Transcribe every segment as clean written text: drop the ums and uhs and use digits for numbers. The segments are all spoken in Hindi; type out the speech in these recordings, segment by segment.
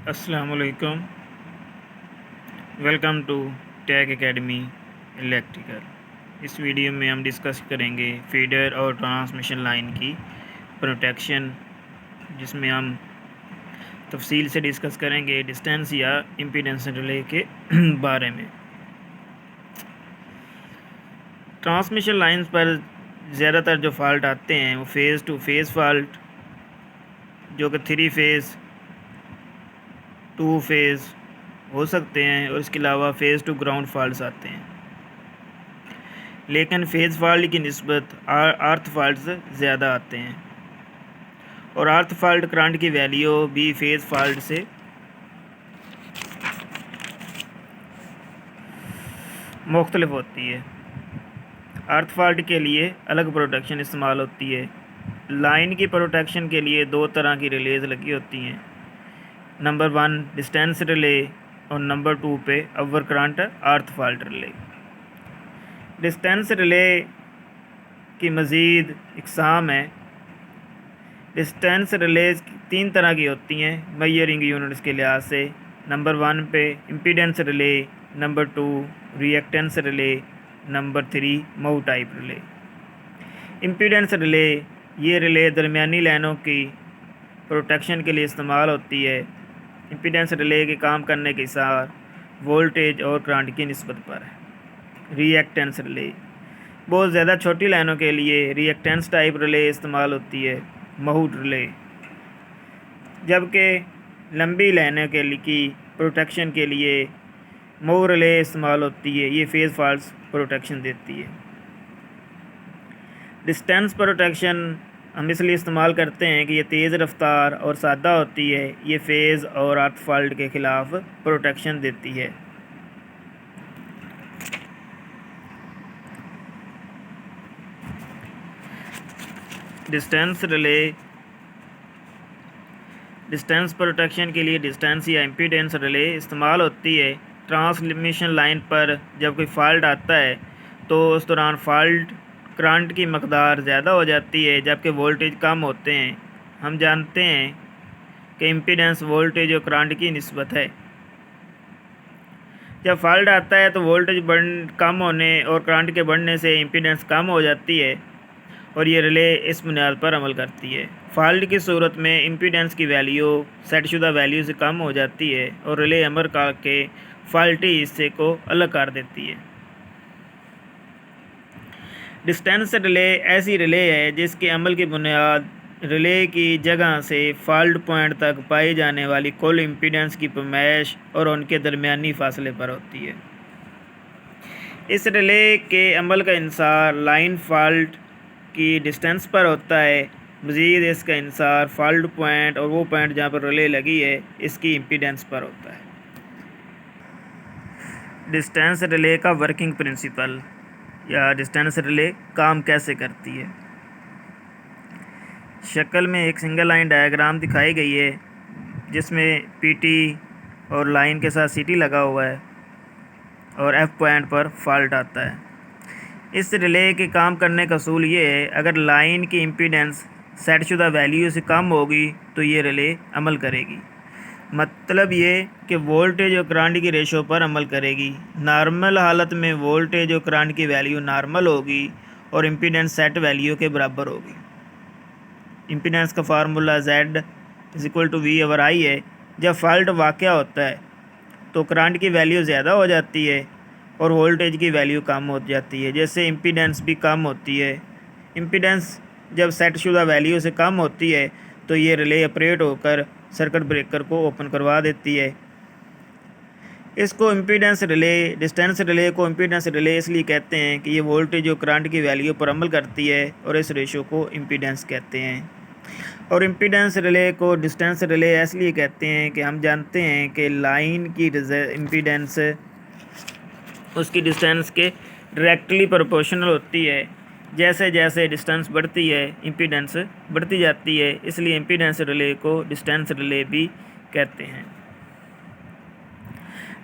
अस्सलामुअलैकुम। Welcome to tech academy electrical. इस वीडियो में हम डिस्कस करेंगे फीडर और ट्रांसमिशन लाइन की प्रोटेक्शन, जिसमें हम तफसील से डिस्कस करेंगे डिस्टेंस या इम्पीडेंस रिले के बारे में। ट्रांसमिशन लाइंस पर ज़्यादातर जो फॉल्ट आते हैं वो फेज़ टू फेज़ फॉल्ट, जो कि 3 फेज़ 2 फेज़ हो सकते हैं, और इसके अलावा फेज़ टू ग्राउंड फॉल्ट्स आते हैं। लेकिन फेज़ फॉल्ट की निस्बत अर्थ फॉल्ट ज़्यादा आते हैं, और अर्थ फॉल्ट करंट की वैल्यू भी फेज़ फॉल्ट से मुख्तलिफ होती है। अर्थ फॉल्ट के लिए अलग प्रोटेक्शन इस्तेमाल होती है। लाइन की प्रोटेक्शन के लिए 2 तरह की रिलेज लगी होती हैं। नंबर 1 डिस्टेंस रिले, और नंबर 2 पे ओवर करंट अर्थ फॉल्ट रिले। डिस्टेंस रिले की मज़ीद इकसाम है। डिस्टेंस रिलेज 3 तरह की होती हैं मेजरिंग यूनिट्स के लिहाज से। नंबर 1 पे impedance relay, number 2 reactance relay, number 3 Mau type relay. Impedance relay, ये रिले दरमियानी लाइनों की प्रोटेक्शन के लिए इस्तेमाल होती है। इम्पीडेंस रिले के काम करने के साथ वोल्टेज और करंट की निस्बत पर है। रिएक्टेंस रिले, बहुत ज़्यादा छोटी लाइनों के लिए रिएक्टेंस टाइप रिले इस्तेमाल होती है, महूट रिले। जबकि लंबी लाइनों के लिए की प्रोटेक्शन के लिए मऊ रिले इस्तेमाल होती है। ये फेज़ फॉल्ट प्रोटेक्शन देती है। डिस्टेंस प्रोटेक्शन हम इसलिए इस्तेमाल करते हैं कि ये तेज़ रफ्तार और सादा होती है। ये फेज़ और अर्थ फॉल्ट के ख़िलाफ़ प्रोटेक्शन देती है। डिस्टेंस रिले, डिस्टेंस प्रोटेक्शन के लिए डिस्टेंस या इम्पीडेंस रिले इस्तेमाल होती है। ट्रांसमिशन लाइन पर जब कोई फॉल्ट आता है तो उस दौरान फॉल्ट करंट की मकदार ज़्यादा हो जाती है, जबकि वोल्टेज कम होते हैं। हम जानते हैं कि इम्पीडेंस वोल्टेज और करंट की निस्बत है। जब फॉल्ट आता है तो वोल्टेज कम होने और करंट के बढ़ने से इम्पीडेंस कम हो जाती है, और ये रिले इस बुनियाद पर अमल करती है। फॉल्ट की सूरत में इम्पीडेंस की वैल्यू सेटशुदा वैल्यू से कम हो जाती है, और रिले अमल करके फॉल्टी हिस्से को अलग कर देती है। डिस्टेंस रिले ऐसी रिले है जिसके अमल की बुनियाद रिले की जगह से फॉल्ट पॉइंट तक पाई जाने वाली कुल इम्पीडेंस की पैमाइश और उनके दरमियानी फासले पर होती है। इस रिले के अमल का इंसार लाइन फॉल्ट की डिस्टेंस पर होता है। मज़ीद इसका इंसार फॉल्ट पॉइंट और वो पॉइंट जहाँ पर रिले लगी है इसकी इम्पीडेंस पर होता है। डिस्टेंस रिले का वर्किंग प्रिंसिपल या डिस्टेंस रिले काम कैसे करती है। शक्ल में एक सिंगल लाइन डायग्राम दिखाई गई है, जिसमें पीटी और लाइन के साथ सीटी लगा हुआ है, और एफ पॉइंट पर फॉल्ट आता है। इस रिले के काम करने का असूल ये है, अगर लाइन की इम्पीडेंस सेटशुदा वैल्यू से कम होगी तो ये रिले अमल करेगी। मतलब ये कि वोल्टेज और करंट की रेशो पर अमल करेगी। नॉर्मल हालत में वोल्टेज और करंट की वैल्यू नॉर्मल होगी और इम्पीडेंस सेट वैल्यू के बराबर होगी। इम्पीडेंस का फार्मूला Z = V/I है। जब फॉल्ट वाक़या होता है तो करंट की वैल्यू ज़्यादा हो जाती है और वोल्टेज की वैल्यू कम हो जाती है, जैसे इम्पीडेंस भी कम होती है। इम्पीडेंस जब सेटशुदा वैल्यू से कम होती है तो ये रिले ऑपरेट होकर सर्किट ब्रेकर को ओपन करवा देती है। इसको इम्पीडेंस रिले, डिस्टेंस रिले को इम्पीडेंस रिले इसलिए कहते हैं कि ये वोल्टेज और करंट की वैल्यू पर अमल करती है, और इस रेशो को इम्पीडेंस कहते हैं। और इम्पीडेंस रिले को डिस्टेंस रिले इसलिए कहते हैं कि हम जानते हैं कि लाइन की इम्पीडेंस उसकी डिस्टेंस के डायरेक्टली प्रोपोर्शनल होती है। जैसे जैसे डिस्टेंस बढ़ती है इम्पीडेंस बढ़ती जाती है, इसलिए इम्पीडेंस रिले को डिस्टेंस रिले भी कहते हैं।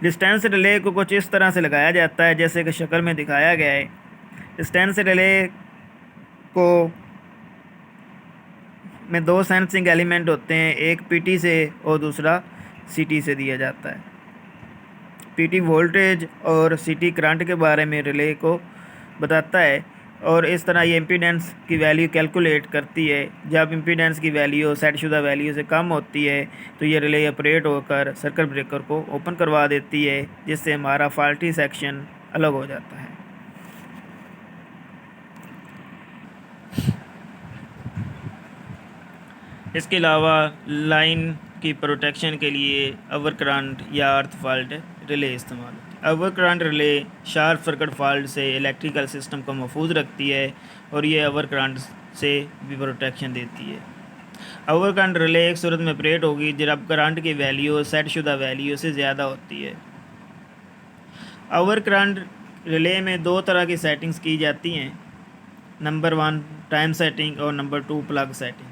डिस्टेंस रिले को कुछ इस तरह से लगाया जाता है जैसे कि शक्ल में दिखाया गया है। डिस्टेंस रिले को में 2 सेंसिंग एलिमेंट होते हैं, एक पीटी से और दूसरा CT से दिया जाता है। PT वोल्टेज और CT करंट के बारे में रिले को बताता है और इस तरह ये इम्पीडेंस की वैल्यू कैलकुलेट करती है। जब इम्पीडेंस की वैल्यू सेटशुदा वैल्यू से कम होती है तो ये रिले ऑपरेट होकर सर्किट ब्रेकर को ओपन करवा देती है, जिससे हमारा फॉल्टी सेक्शन अलग हो जाता है। इसके अलावा लाइन की प्रोटेक्शन के लिए ओवर करंट या अर्थ फॉल्ट रिले इस्तेमाल होती है। Over current relay sharp circuit fault से इलेक्ट्रिकल सिस्टम को महफूज रखती है और ये ओवर करंट से भी प्रोटेक्शन देती है। ओवर करंट रिले एक सूरत में ऑपरेट होगी जब करंट की वैल्यू सेटशुदा वैल्यू से ज़्यादा होती है। ओवर करंट रिले में दो तरह की सेटिंग्स की जाती हैं, नंबर 1 टाइम सेटिंग और number 2 plug setting.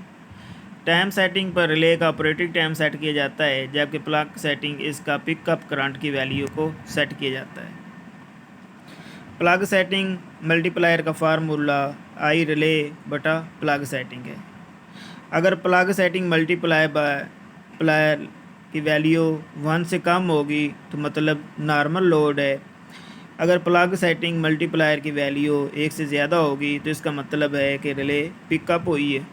Time setting पर रिले का ऑपरेटिंग टाइम सेट किया जाता है, जबकि प्लग सेटिंग इसका पिकअप करंट की वैल्यू को सेट किया जाता है। प्लग सेटिंग मल्टीप्लायर का फार्मूला आई रिले बटा प्लग सेटिंग है। अगर प्लग सेटिंग मल्टीप्लायर की वैल्यू 1 से कम होगी तो मतलब नॉर्मल लोड है। अगर प्लग सेटिंग मल्टीप्लायर की वैल्यू 1 से ज़्यादा होगी तो इसका मतलब है कि रिले पिकअप हुई है।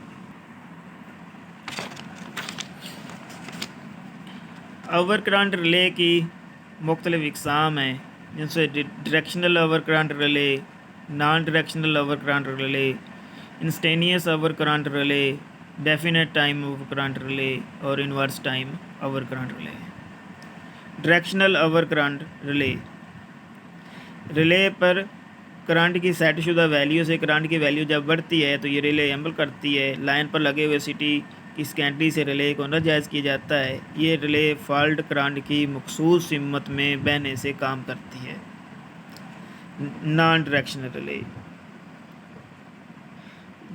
ओवर करंट रिले की मुख्तलिफ इकसाम हैं, जिनसे directional over current relay, non directional over current relay, instantaneous over current relay, definite time over current relay और inverse time over current relay. Directional over current relay, relay पर करंट की सेटशुदा वैल्यू से करंट की वैल्यू जब बढ़ती है तो ये रिले अमल करती है। लाइन पर लगे हुए CT की स्कैंटरी से रिले को एनर्जाइज किया जाता है। ये रिले फॉल्ट करंट की मखसूस सिमत में बहने से काम करती है। नॉन डायरेक्शनल रिले,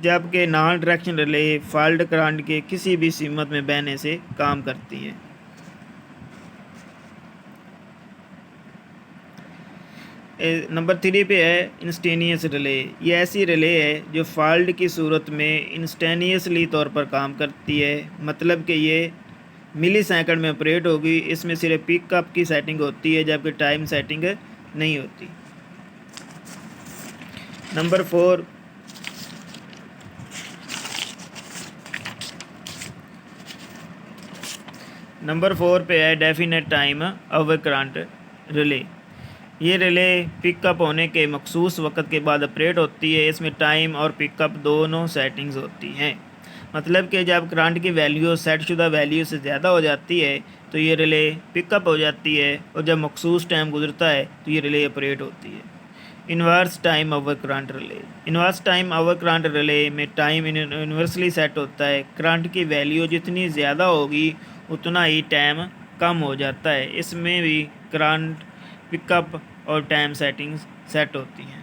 जबकि non directional relay fault current के किसी भी सिमत में बहने से काम करती है। नंबर 3 पे है इंस्टेनियस रिले। ये ऐसी रिले है जो फॉल्ट की सूरत में इंस्टेनियसली तौर पर काम करती है, मतलब कि ये मिली सेकंड में ऑपरेट होगी। इसमें सिर्फ पिकअप की सेटिंग होती है, जबकि टाइम सेटिंग नहीं होती। नंबर 4 पे है definite time over current relay. ये रिले पिकअप होने के मखसूस वक़्त के बाद ऑपरेट होती है। इसमें टाइम और पिकअप दोनों सेटिंग्स होती हैं, मतलब कि जब करंट की वैल्यू सेटशुदा वैल्यू से ज़्यादा हो जाती है तो ये रिले पिकअप हो जाती है और जब मखसूस टाइम गुजरता है तो ये रिले ऑपरेट होती है। Inverse time over current relay, inverse time over current relay में टाइम यूनिवर्सली सेट होता है। करंट की वैल्यू जितनी ज़्यादा होगी उतना ही टाइम कम हो जाता है। इसमें भी करंट पिकअप और टाइम सेटिंग्स सेट होती हैं।